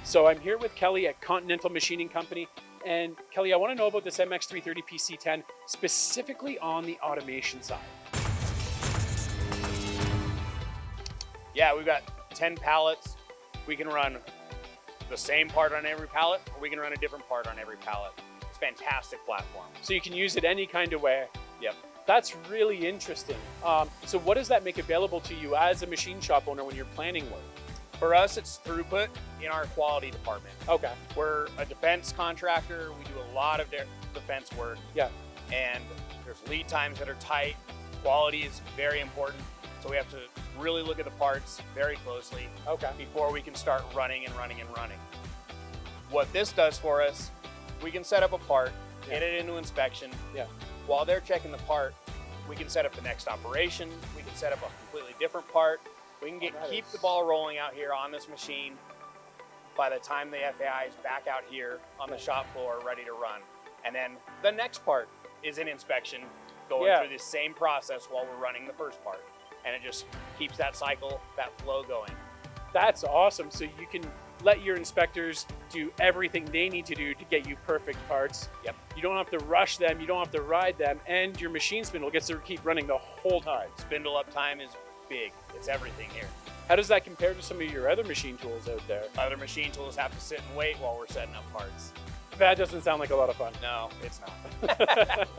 So I'm here with Kelly at Continental Machining Company. And Kelly, I want to know about this MX-330 PC10, specifically on the automation side. Yeah, we've got 10 pallets. We can run the same part on every pallet, or we can run a different part on every pallet. It's a fantastic platform. So you can use it any kind of way. Yep. That's really interesting. So what does that make available to you as a machine shop owner when you're planning work? For us, it's throughput in our quality department. Okay. We're a defense contractor. We do a lot of defense work. Yeah. And there's lead times that are tight. Quality is very important. So we have to really look at the parts very closely before we can start running and running and running. What this does for us, we can set up a part, get it into inspection. Yeah. While they're checking the part, we can set up the next operation. We can set up a completely different part. We can keep the ball rolling out here on this machine. By the time the FAI is back out here on the shop floor, ready to run. And then the next part is in inspection, going through the same process while we're running the first part. And it just keeps that cycle, that flow going. That's awesome. So you can let your inspectors do everything they need to do to get you perfect parts. Yep. You don't have to rush them, you don't have to ride them, and your machine spindle gets to keep running the whole time. Spindle uptime is big. It's everything here. How does that compare to some of your other machine tools out there? Other machine tools have to sit and wait while we're setting up parts. That doesn't sound like a lot of fun. No, it's not.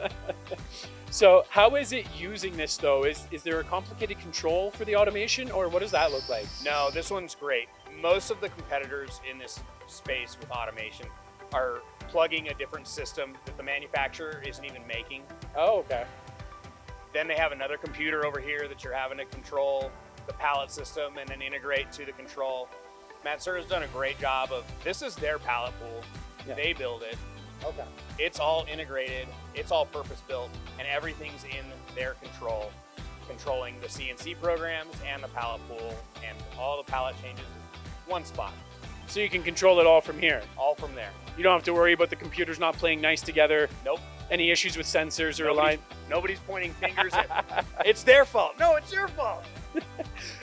So how is it using this though? Is there a complicated control for the automation, or what does that look like? No, this one's great. Most of the competitors in this space with automation are plugging a different system that the manufacturer isn't even making. Oh, okay. Then they have another computer over here that you're having to control the pallet system and then integrate to the control. Matsuura's done a great job of, this is their pallet pool. Yeah. They build it. Okay. It's all integrated, it's all purpose built, and everything's in their control, controlling the CNC programs and the pallet pool and all the pallet changes in one spot. So you can control it all from here? All from there. You don't have to worry about the computers not playing nice together? Nope. Any issues with sensors or align? Nobody's pointing fingers at it's their fault. No, it's your fault.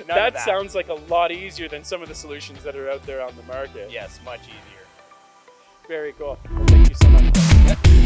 That sounds like a lot easier than some of the solutions that are out there on the market. Yes, much easier. Very cool. Well, thank you so much.